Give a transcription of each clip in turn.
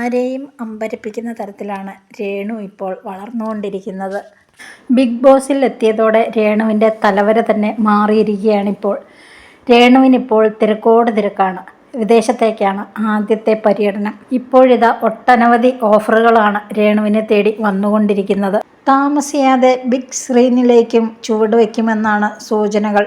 ആരെയും അമ്പരപ്പിക്കുന്ന തരത്തിലാണ് രേണു ഇപ്പോൾ വളർന്നുകൊണ്ടിരിക്കുന്നത്. ബിഗ് ബോസിൽ എത്തിയതോടെ രേണുവിൻ്റെ തലവര തന്നെ മാറിയിരിക്കുകയാണിപ്പോൾ. രേണുവിനിപ്പോൾ തിരക്കോട് തിരക്കാണ്. വിദേശത്തേക്കാണ് ആദ്യത്തെ പര്യടനം. ഇപ്പോഴിതാ ഒട്ടനവധി ഓഫറുകളാണ് രേണുവിനെ തേടി വന്നുകൊണ്ടിരിക്കുന്നത്. താമസിയാതെ ബിഗ് സ്ക്രീനിലേക്കും ചുവടുവെക്കുമെന്നാണ് സൂചനകൾ.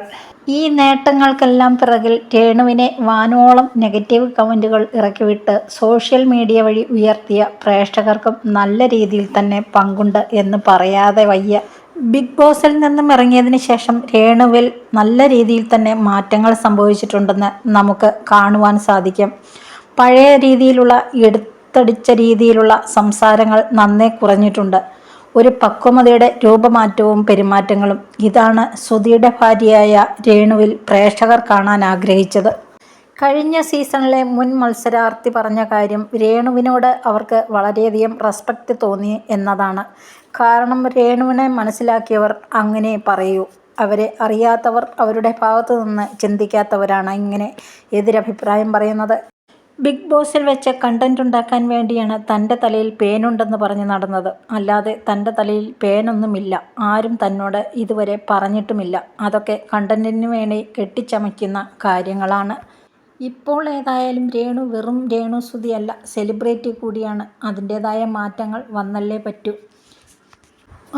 ഈ നേട്ടങ്ങൾക്കെല്ലാം പിറകിൽ രേണുവിനെ വാനോളം നെഗറ്റീവ് കമൻറ്റുകൾ ഇറക്കിവിട്ട് സോഷ്യൽ മീഡിയ വഴി ഉയർത്തിയ പ്രേക്ഷകർക്കും നല്ല രീതിയിൽ തന്നെ പങ്കുണ്ട് എന്ന് പറയാതെ വയ്യ. ബിഗ് ബോസിൽ നിന്നും ഇറങ്ങിയതിന് ശേഷം രേണുവിൽ നല്ല രീതിയിൽ തന്നെ മാറ്റങ്ങൾ സംഭവിച്ചിട്ടുണ്ടെന്ന് നമുക്ക് കാണുവാൻ സാധിക്കും. പഴയ രീതിയിലുള്ള എടുത്തടിച്ച രീതിയിലുള്ള സംസാരങ്ങൾ നന്നേ കുറഞ്ഞിട്ടുണ്ട്. ഒരു പക്വതയുടെ രൂപമാറ്റവും പെരുമാറ്റങ്ങളും. ഇതാണ് ശ്രുതിയുടെ ഭാര്യയായ രേണുവിൽ പ്രേക്ഷകർ കാണാൻ ആഗ്രഹിച്ചത്. കഴിഞ്ഞ സീസണിലെ മുൻ മത്സരാർത്ഥി പറഞ്ഞ കാര്യം രേണുവിനോട് അവർക്ക് വളരെയധികം റെസ്പെക്റ്റ് തോന്നി എന്നതാണ്. കാരണം രേണുവിനെ മനസ്സിലാക്കിയവർ അങ്ങനെ പറയൂ. അവരെ അറിയാത്തവർ അവരുടെ ഭാഗത്തു നിന്ന് ചിന്തിക്കാത്തവരാണ് ഇങ്ങനെ എതിരഭിപ്രായം പറയുന്നത്. ബിഗ് ബോസിൽ വെച്ച് കണ്ടന്റ് ഉണ്ടാക്കാൻ വേണ്ടിയാണ് തൻ്റെ തലയിൽ പേനുണ്ടെന്ന് പറഞ്ഞ് നടന്നത്. അല്ലാതെ തൻ്റെ തലയിൽ പേനൊന്നുമില്ല. ആരും തന്നോട് ഇതുവരെ പറഞ്ഞിട്ടുമില്ല. അതൊക്കെ കണ്ടന്റിന് വേണ്ടി കെട്ടിച്ചമയ്ക്കുന്ന കാര്യങ്ങളാണ്. ഇപ്പോൾ ഏതായാലും രേണു വെറും രേണു സുധിയല്ല, സെലിബ്രിറ്റി കൂടിയാണ്. അതിൻ്റേതായ മാറ്റങ്ങൾ വന്നല്ലേ പറ്റൂ.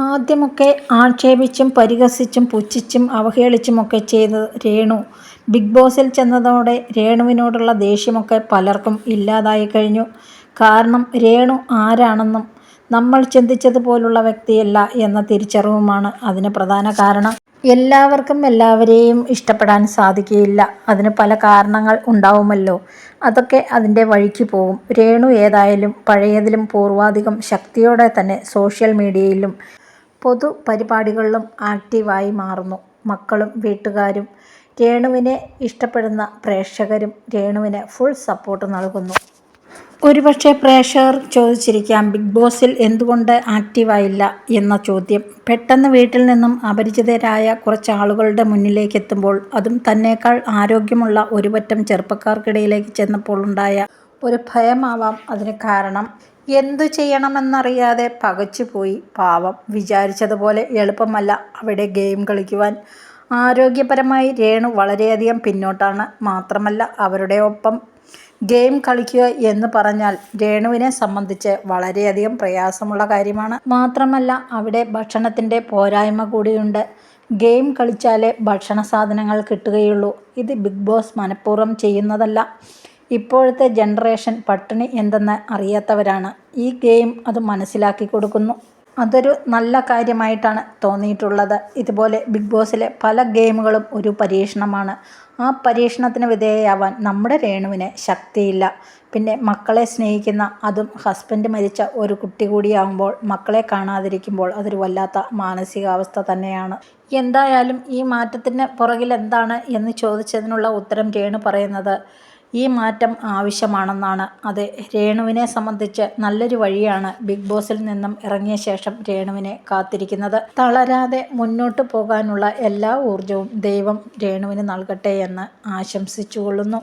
ആദ്യമൊക്കെ ആക്ഷേപിച്ചും പരിഹസിച്ചും പുച്ഛിച്ചും അവഹേളിച്ചുമൊക്കെ ചെയ്ത് രേണു ബിഗ് ബോസിൽ ചെന്നതോടെ രേണുവിനോടുള്ള ദേഷ്യമൊക്കെ പലർക്കും ഇല്ലാതായി കഴിഞ്ഞു. കാരണം രേണു ആരാണെന്നും നമ്മൾ ചിന്തിച്ചതുപോലുള്ള വ്യക്തിയല്ല എന്ന തിരിച്ചറിവുമാണ് അതിന് പ്രധാന കാരണം. എല്ലാവർക്കും എല്ലാവരെയും ഇഷ്ടപ്പെടാൻ സാധിക്കുകയില്ല. അതിന് പല കാരണങ്ങൾ ഉണ്ടാവുമല്ലോ. അതൊക്കെ അതിൻ്റെ വഴിക്ക് പോകും. രേണു ഏതായാലും പഴയതിലും പൂർവാധികം ശക്തിയോടെ തന്നെ സോഷ്യൽ മീഡിയയിലും പൊതുപരിപാടികളിലും ആക്റ്റീവായി മാറുന്നു. മക്കളും വീട്ടുകാരും രേണുവിനെ ഇഷ്ടപ്പെടുന്ന പ്രേക്ഷകരും രേണുവിന് ഫുൾ സപ്പോർട്ട് നൽകുന്നു. ഒരുപക്ഷെ പ്രേക്ഷകർ ചോദിച്ചിരിക്കാം, ബിഗ് ബോസിൽ എന്തുകൊണ്ട് ആക്റ്റീവായില്ല എന്ന ചോദ്യം. പെട്ടെന്ന് വീട്ടിൽ നിന്നും അപരിചിതരായ കുറച്ച് ആളുകളുടെ മുന്നിലേക്ക് എത്തുമ്പോൾ, അതും തന്നേക്കാൾ ആരോഗ്യമുള്ള ഒരുപറ്റം ചെറുപ്പക്കാർക്കിടയിലേക്ക് ചെന്നപ്പോൾ ഉണ്ടായ ഒരു ഭയമാവാം അതിന് കാരണം. എന്തു ചെയ്യണമെന്നറിയാതെ പകച്ചുപോയി. പാവം. വിചാരിച്ചതുപോലെ എളുപ്പമല്ല അവിടെ ഗെയിം കളിക്കുവാൻ. ആരോഗ്യപരമായി രേണു വളരെയധികം പിന്നോട്ടാണ്. മാത്രമല്ല അവരുടെ ഒപ്പം ഗെയിം കളിക്കുക എന്ന് പറഞ്ഞാൽ രേണുവിനെ സംബന്ധിച്ച് വളരെയധികം പ്രയാസമുള്ള കാര്യമാണ്. മാത്രമല്ല അവിടെ ഭക്ഷണത്തിൻ്റെ പോരായ്മ കൂടിയുണ്ട്. ഗെയിം കളിച്ചാലേ ഭക്ഷണ സാധനങ്ങൾ കിട്ടുകയുള്ളൂ. ഇത് ബിഗ് ബോസ് മനഃപൂർവ്വം ചെയ്യുന്നതല്ല. ഇപ്പോഴത്തെ ജനറേഷൻ പട്ടിണി എന്തെന്ന് അറിയാത്തവരാണ്. ഈ ഗെയിം അത് മനസ്സിലാക്കി കൊടുക്കുന്നു. അതൊരു നല്ല കാര്യമായിട്ടാണ് തോന്നിയിട്ടുള്ളത്. ഇതുപോലെ ബിഗ് ബോസിലെ പല ഗെയിമുകളും ഒരു പരീക്ഷണമാണ്. ആ പരീക്ഷണത്തിന് വിധേയയാവാൻ നമ്മുടെ രേണുവിന് ശക്തിയില്ല. പിന്നെ മക്കളെ സ്നേഹിക്കുന്ന, അതും ഹസ്ബൻഡ് മരിച്ച ഒരു കുട്ടി കൂടിയാകുമ്പോൾ മക്കളെ കാണാതിരിക്കുമ്പോൾ അതൊരു വല്ലാത്ത മാനസികാവസ്ഥ തന്നെയാണ്. എന്തായാലും ഈ മാറ്റത്തിന് പുറകിൽ എന്താണ് എന്ന് ചോദിച്ചതിനുള്ള ഉത്തരം രേണു പറയുന്നത് ഈ മാറ്റം ആവശ്യമാണെന്നാണ്. അത് രേണുവിനെ സംബന്ധിച്ച് നല്ലൊരു വഴിയാണ് ബിഗ് ബോസിൽ നിന്നും ഇറങ്ങിയ ശേഷം രേണുവിനെ കാത്തിരിക്കുന്നത്. തളരാതെ മുന്നോട്ട് പോകാനുള്ള എല്ലാ ഊർജവും ദൈവം രേണുവിന് നൽകട്ടെ എന്ന് ആശംസിച്ചുകൊള്ളുന്നു.